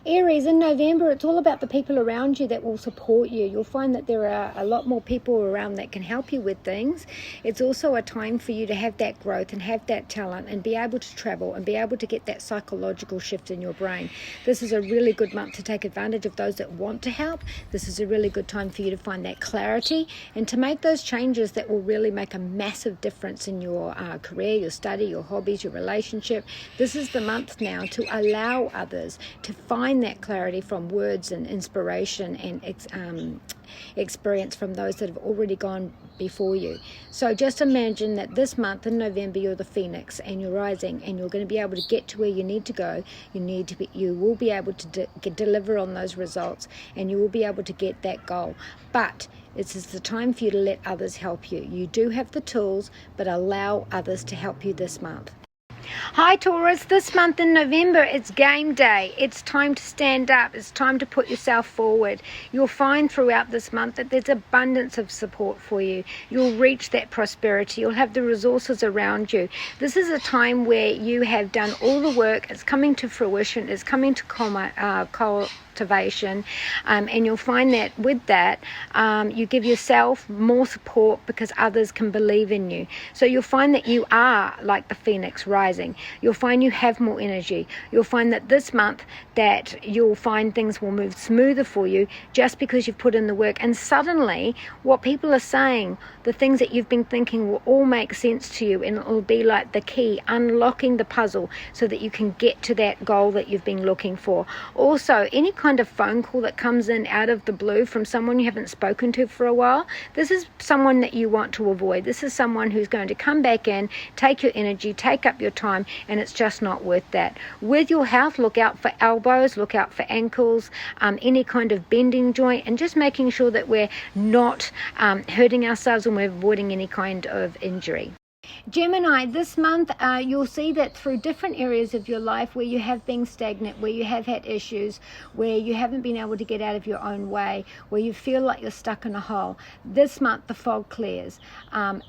Aries, in November, it's all about the people around you that will support you. You'll find that there are a lot more people around that can help you with things. It's also a time for you to have that growth and have that talent and be able to travel and be able to get that psychological shift in your brain. This is a really good month to take advantage of those that want to help. This is a really good time for you to find that clarity and to make those changes that will really make a massive difference in your career, your study, your hobbies, your relationship. This is the month now to allow others to find that clarity from words and inspiration and experience from those that have already gone before you. So just imagine that this month in November you're the phoenix and you're rising and you're going to be able to get to where you need to go. You will be able to deliver on those results and you will be able to get that goal. But this is the time for you to let others help you. You do have the tools, but allow others to help you this month. Hi Taurus, this month in November it's game day. It's time to stand up. It's time to put yourself forward. You'll find throughout this month that there's abundance of support for you. You'll reach that prosperity. You'll have the resources around you. This is a time where you have done all the work. It's coming to fruition. It's coming to cultivation, and you'll find that with that you give yourself more support because others can believe in you. So you'll find that you are like the phoenix rising. You'll find you have more energy. You'll find that this month that you'll find things will move smoother for you just because you've put in the work, and suddenly what people are saying, the things that you've been thinking, will all make sense to you, and it will be like the key unlocking the puzzle so that you can get to that goal that you've been looking for. Also, any kind of phone call that comes in out of the blue from someone you haven't spoken to for a while, this is someone that you want to avoid. This is someone who's going to come back in, take your energy, take up your time, and it's just not worth that. With your health, look out for elbows, look out for ankles, any kind of bending joint, and just making sure that we're not hurting ourselves and we're avoiding any kind of injury. Gemini, this month you'll see that through different areas of your life where you have been stagnant, where you have had issues, where you haven't been able to get out of your own way, where you feel like you're stuck in a hole, this month the fog clears,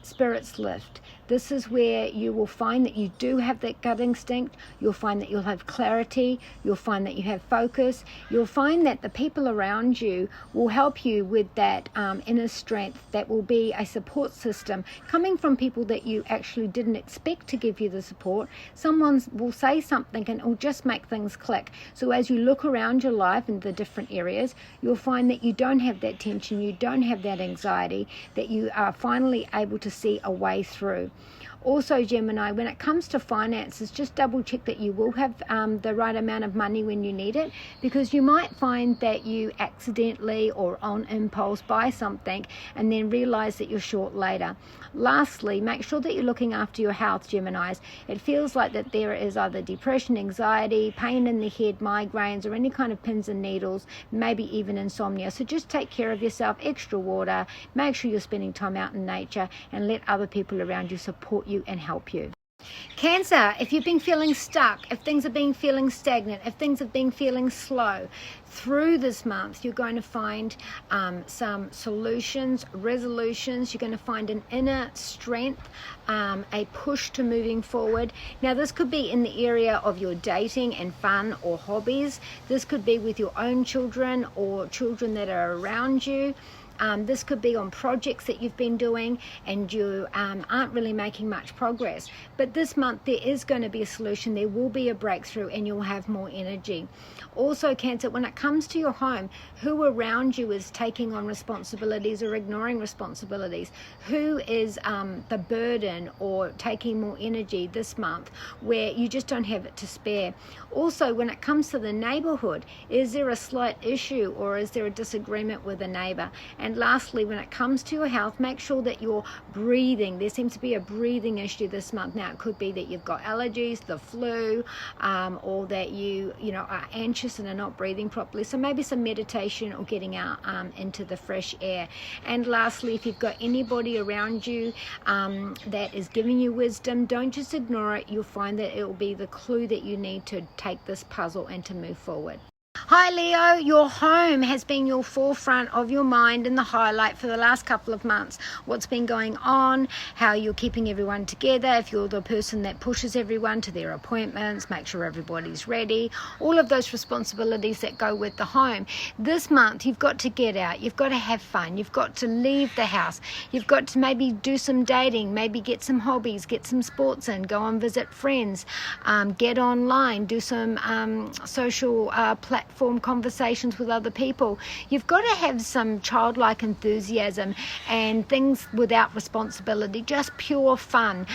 spirits lift. This is where you will find that you do have that gut instinct. You'll find that you'll have clarity. You'll find that you have focus. You'll find that the people around you will help you with that inner strength. That will be a support system coming from people that you actually didn't expect to give you the support. Someone will say something and it will just make things click. So as you look around your life in the different areas, you'll find that you don't have that tension, you don't have that anxiety, that you are finally able to see a way through. Also, Gemini, when it comes to finances, just double check that you will have the right amount of money when you need it, because you might find that you accidentally or on impulse buy something and then realize that you're short later. Lastly, make sure that you're looking after your health, Geminis. It feels like that there is either depression, anxiety, pain in the head, migraines, or any kind of pins and needles, maybe even insomnia. So just take care of yourself, extra water, make sure you're spending time out in nature, and let other people around you support you and help you. Cancer, if you've been feeling stuck, if things have been feeling stagnant, if things have been feeling slow, through this month you're going to find some solutions, resolutions. You're going to find an inner strength, a push to moving forward. Now this could be in the area of your dating and fun or hobbies. This could be with your own children or children that are around you. This could be on projects that you've been doing and you aren't really making much progress. But this month there is going to be a solution. There will be a breakthrough and you'll have more energy. Also, Cancer, when it comes to your home, who around you is taking on responsibilities or ignoring responsibilities? Who is the burden or taking more energy this month where you just don't have it to spare? Also, when it comes to the neighborhood, is there a slight issue or is there a disagreement with a neighbor? And lastly, when it comes to your health, make sure that you're breathing. There seems to be a breathing issue this month. Now, it could be that you've got allergies, the flu, or that you are anxious and are not breathing properly. So maybe some meditation or getting out into the fresh air. And lastly, if you've got anybody around you that is giving you wisdom, don't just ignore it. You'll find that it will be the clue that you need to take this puzzle and to move forward. Hi Leo, your home has been your forefront of your mind and the highlight for the last couple of months. What's been going on, how you're keeping everyone together, if you're the person that pushes everyone to their appointments, make sure everybody's ready, all of those responsibilities that go with the home. This month you've got to get out, you've got to have fun, you've got to leave the house, you've got to maybe do some dating, maybe get some hobbies, get some sports in, go and visit friends, get online, do some social platform conversations with other people. You've got to have some childlike enthusiasm and things without responsibility, just pure fun,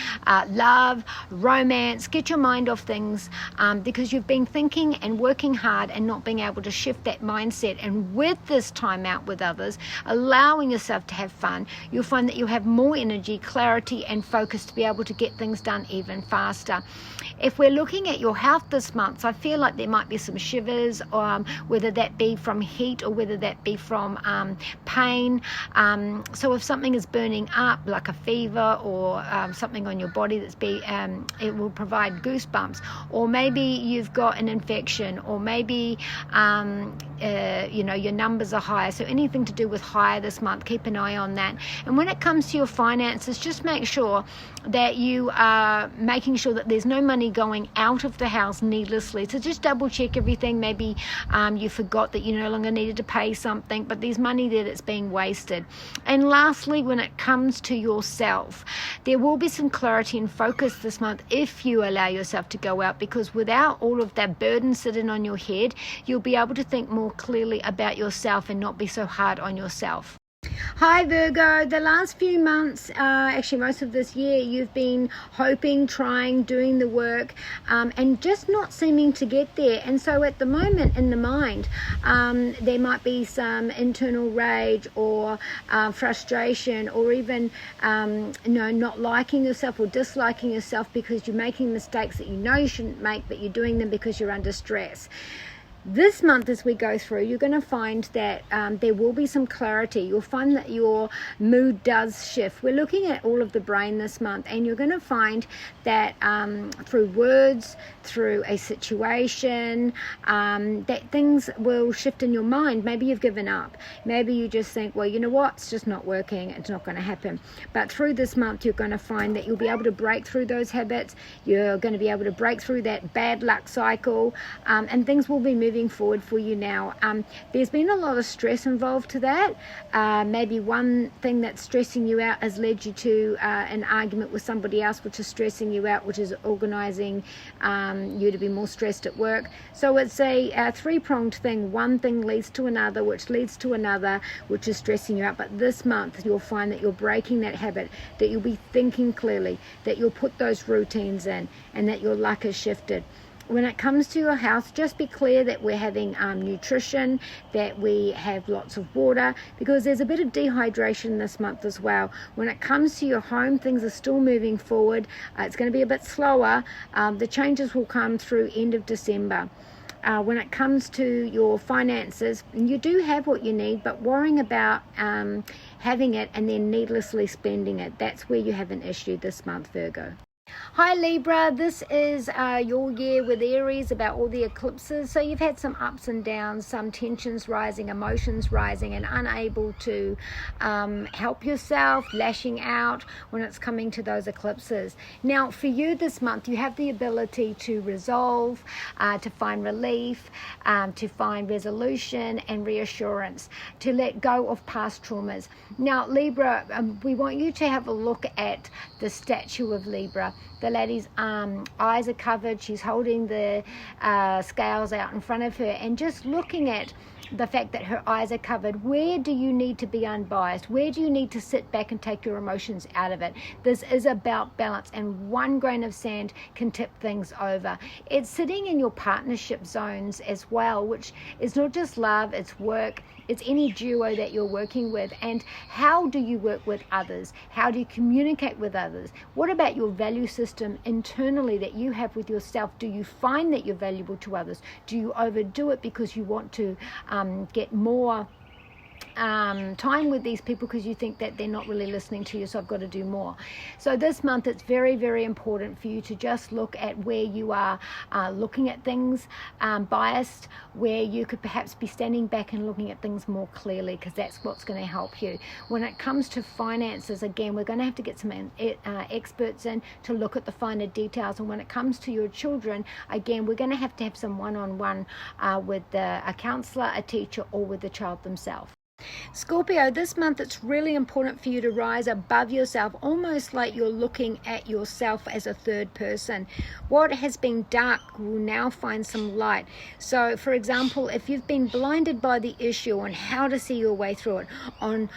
love, romance. Get your mind off things because you've been thinking and working hard and not being able to shift that mindset. And with this time out with others, allowing yourself to have fun, you'll find that you'll have more energy, clarity and focus to be able to get things done even faster. If we're looking at your health this month, I feel like there might be some shivers, whether that be from heat or whether that be from pain. So if something is burning up, like a fever or something on your body it will provide goosebumps. Or maybe you've got an infection, or maybe your numbers are higher. So anything to do with higher this month, keep an eye on that. And when it comes to your finances, just make sure that you are making sure that there's no money going out of the house needlessly. So just double check everything. Maybe you forgot that you no longer needed to pay something, but there's money there that's being wasted. And lastly, when it comes to yourself, there will be some clarity and focus this month if you allow yourself to go out, because without all of that burden sitting on your head, you'll be able to think more clearly about yourself and not be so hard on yourself. Hi Virgo, the last few months, actually most of this year, you've been hoping, trying, doing the work, and just not seeming to get there. And so at the moment in the mind, there might be some internal rage or frustration, or even not liking yourself or disliking yourself because you're making mistakes that you know you shouldn't make, but you're doing them because you're under stress. This month, as we go through, you're going to find that there will be some clarity. You'll find that your mood does shift. We're looking at all of the brain this month, and you're going to find that through words, through a situation, that things will shift in your mind. Maybe you've given up. Maybe you just think, well, you know what? It's just not working. It's not going to happen. But through this month, you're going to find that you'll be able to break through those habits. You're going to be able to break through that bad luck cycle, and things will be moving forward for you now. There's been a lot of stress involved to that. Maybe one thing that's stressing you out has led you to an argument with somebody else, which is stressing you out, which is organizing you to be more stressed at work. So it's a three-pronged thing. One thing leads to another, which leads to another, which is stressing you out. But this month you'll find that you're breaking that habit, that you'll be thinking clearly, that you'll put those routines in, and that your luck has shifted. When it comes to your health, just be clear that we're having nutrition, that we have lots of water, because there's a bit of dehydration this month as well. When it comes to your home, things are still moving forward. It's going to be a bit slower. The changes will come through end of December. When it comes to your finances, you do have what you need, but worrying about having it and then needlessly spending it, that's where you have an issue this month, Virgo. Hi Libra, this is your year with Aries, about all the eclipses. So you've had some ups and downs, some tensions rising, emotions rising, and unable to help yourself, lashing out when it's coming to those eclipses. Now for you this month, you have the ability to resolve, to find relief, to find resolution and reassurance, to let go of past traumas. Now Libra, we want you to have a look at the statue of Libra. The lady's eyes are covered. She's holding the scales out in front of her, and just looking at the fact that her eyes are covered. Where do you need to be unbiased? Where do you need to sit back and take your emotions out of it? This is about balance, and one grain of sand can tip things over. It's sitting in your partnership zones as well, which is not just love, it's work, it's any duo that you're working with. And how do you work with others? How do you communicate with others? What about your value system internally that you have with yourself? Do you find that you're valuable to others? Do you overdo it because you want to get more time with these people because you think that they're not really listening to you, so I've got to do more. So this month it's very, very important for you to just look at where you are looking at things biased, where you could perhaps be standing back and looking at things more clearly, because that's what's going to help you. When it comes to finances, again, we're going to have to get some experts in to look at the finer details. And when it comes to your children, again, we're going to have some one-on-one with a counselor, a teacher, or with the child themselves. Scorpio, this month it's really important for you to rise above yourself, almost like you're looking at yourself as a third person. What has been dark will now find some light. So, for example, if you've been blinded by the issue on how to see your way through it, on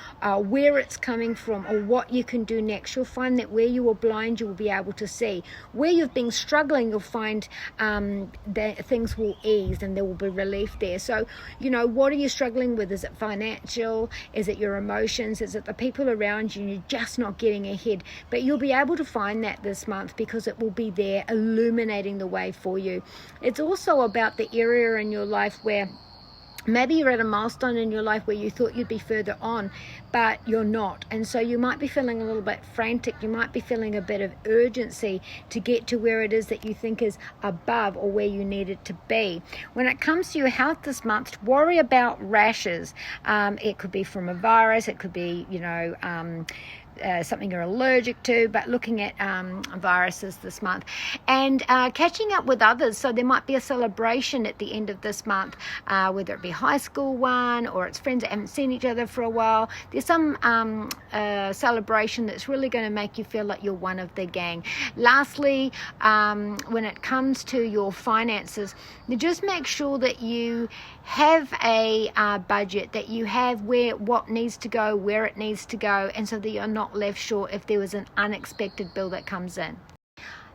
where it's coming from or what you can do next, you'll find that where you were blind, you will be able to see. Where you've been struggling, you'll find that things will ease and there will be relief there. So, you know, what are you struggling with? Is it financial? Is it your emotions? Is it the people around you and you're just not getting ahead? But you'll be able to find that this month because it will be there illuminating the way for you. It's also about the area in your life where maybe you're at a milestone in your life where you thought you'd be further on, but you're not. And so you might be feeling a little bit frantic. You might be feeling a bit of urgency to get to where it is that you think is above or where you need it to be. When it comes to your health this month, worry about rashes. It could be from a virus. It could be, something you're allergic to, but looking at viruses this month and catching up with others. So there might be a celebration at the end of this month, whether it be high school one or it's friends that haven't seen each other for a while. There's some celebration that's really going to make you feel like you're one of the gang. Lastly, when it comes to your finances, just make sure that you have a budget, that you have what needs to go, where it needs to go, and so that you're not left short if there was an unexpected bill that comes in.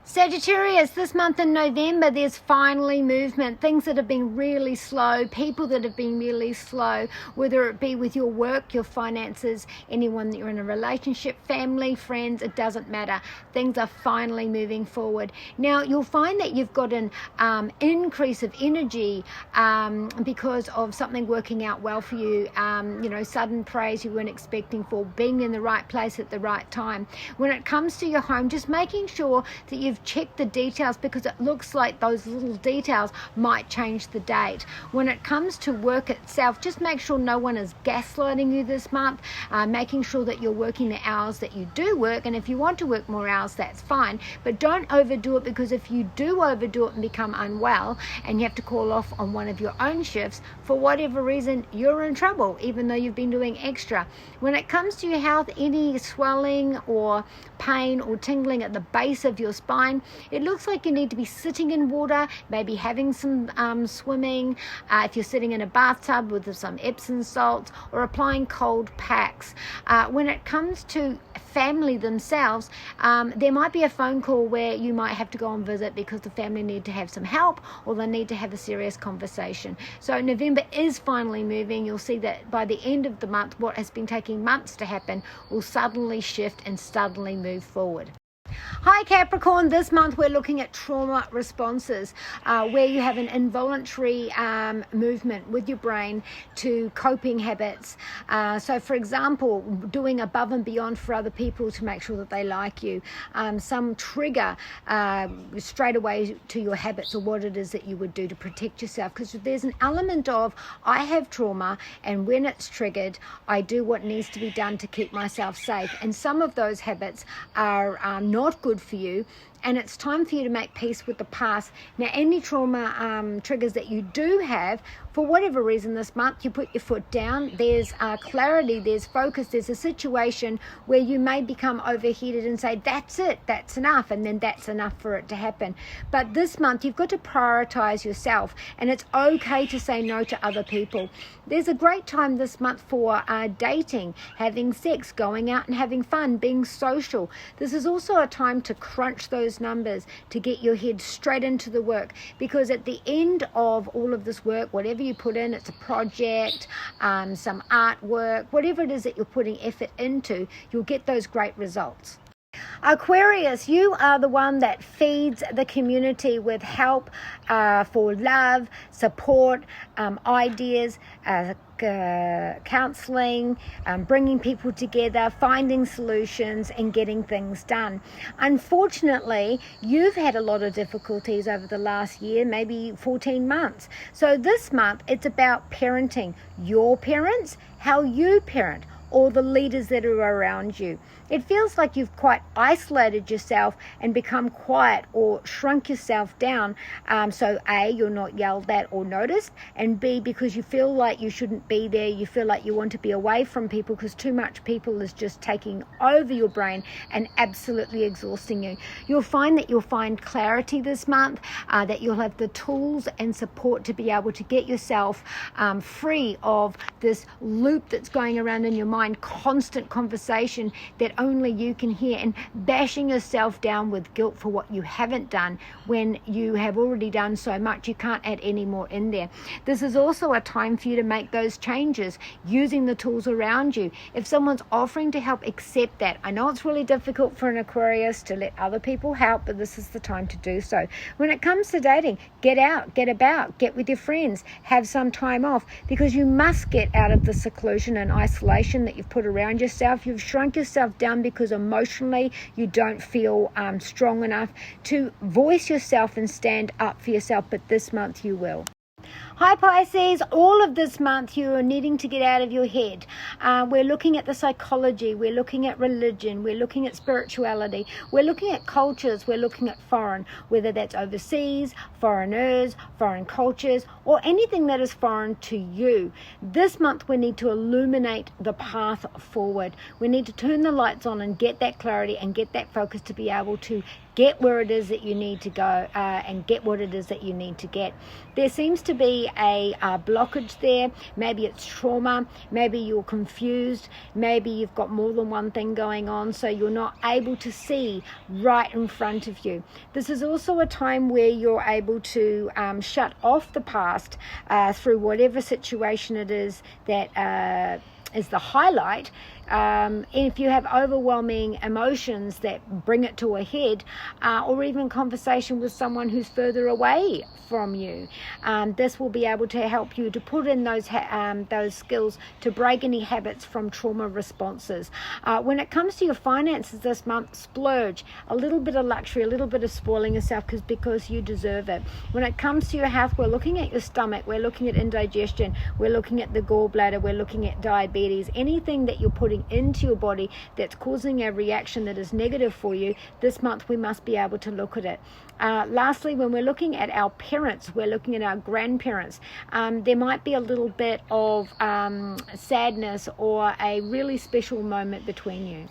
Sagittarius, this month in November, there's finally movement. Things that have been really slow, people that have been really slow, whether it be with your work, your finances, anyone that you're in a relationship, family, friends, it doesn't matter. Things are finally moving forward. Now, you'll find that you've got an increase of energy because of something working out well for you, sudden praise you weren't expecting for, being in the right place at the right time. When it comes to your home, just making sure that you've checked the details, because it looks like those little details might change the date. When it comes to work itself, just make sure no one is gaslighting you this month, making sure that you're working the hours that you do work, and if you want to work more hours, that's fine, but don't overdo it, because if you do overdo it and become unwell and you have to call off on one of your own shifts, for whatever reason, you're in trouble, even though you've been doing extra. When it comes to your health, any swelling or pain or tingling at the base of your spine, it looks like you need to be sitting in water, maybe having some swimming, if you're sitting in a bathtub with some Epsom salts, or applying cold packs. When it comes to family themselves, there might be a phone call where you might have to go and visit because the family need to have some help, or they need to have a serious conversation. So November is finally moving. You'll see that by the end of the month, what has been taking months to happen will suddenly shift and suddenly move forward. Hi Capricorn, this month we're looking at trauma responses, where you have an involuntary movement with your brain to coping habits. So for example, doing above and beyond for other people to make sure that they like you. Some trigger straight away to your habits, or what it is that you would do to protect yourself, because there's an element of, I have trauma, and when it's triggered, I do what needs to be done to keep myself safe. And some of those habits are not good for you, and it's time for you to make peace with the past. Now, any trauma triggers that you do have, for whatever reason this month, you put your foot down, there's clarity, there's focus, there's a situation where you may become overheated and say, that's it, that's enough, and then that's enough for it to happen. But this month, you've got to prioritize yourself, and it's okay to say no to other people. There's a great time this month for dating, having sex, going out and having fun, being social. This is also a time to crunch those numbers, to get your head straight into the work, because at the end of all of this work, whatever you put in, it's a project, some artwork, whatever it is that you're putting effort into, you'll get those great results. Aquarius, you are the one that feeds the community with help for love, support, ideas, counseling, bringing people together, finding solutions and getting things done. Unfortunately, you've had a lot of difficulties over the last year, maybe 14 months. So this month, it's about parenting your parents, how you parent, or the leaders that are around you. It feels like you've quite isolated yourself and become quiet or shrunk yourself down. So A, you're not yelled at or noticed, and B, because you feel like you shouldn't be there, you feel like you want to be away from people because too much people is just taking over your brain and absolutely exhausting you. You'll find that you'll find clarity this month, that you'll have the tools and support to be able to get yourself free of this loop that's going around in your mind, constant conversation that only you can hear, and bashing yourself down with guilt for what you haven't done when you have already done so much. You can't add any more in there. This is also a time for you to make those changes using the tools around you. If someone's offering to help, accept that. I know it's really difficult for an Aquarius to let other people help, but this is the time to do so. When it comes to dating, get out, get about, get with your friends, have some time off, because you must get out of the seclusion and isolation that you've put around yourself. You've shrunk yourself down because emotionally you don't feel strong enough to voice yourself and stand up for yourself, but this month you will. Hi Pisces, all of this month you are needing to get out of your head. We're looking at the psychology, we're looking at religion, we're looking at spirituality, we're looking at cultures, we're looking at foreign, whether that's overseas, foreigners, foreign cultures, or anything that is foreign to you. This month we need to illuminate the path forward. We need to turn the lights on and get that clarity and get that focus to be able to get where it is that you need to go and get what it is that you need to get. There seems to be a blockage there. Maybe it's trauma, maybe you're confused, maybe you've got more than one thing going on, so you're not able to see right in front of you. This is also a time where you're able to shut off the past through whatever situation it is that is the highlight. If you have overwhelming emotions that bring it to a head, or even conversation with someone who's further away from you, this will be able to help you to put in those skills to break any habits from trauma responses. When it comes to your finances this month, splurge a little bit of luxury, a little bit of spoiling yourself because you deserve it. When it comes to your health, we're looking at your stomach, we're looking at indigestion, we're looking at the gallbladder, we're looking at diabetes, anything that you're putting into your body that's causing a reaction that is negative for you. This month we must be able to look at it. Lastly, when we're looking at our parents, we're looking at our grandparents, there might be a little bit of sadness or a really special moment between you.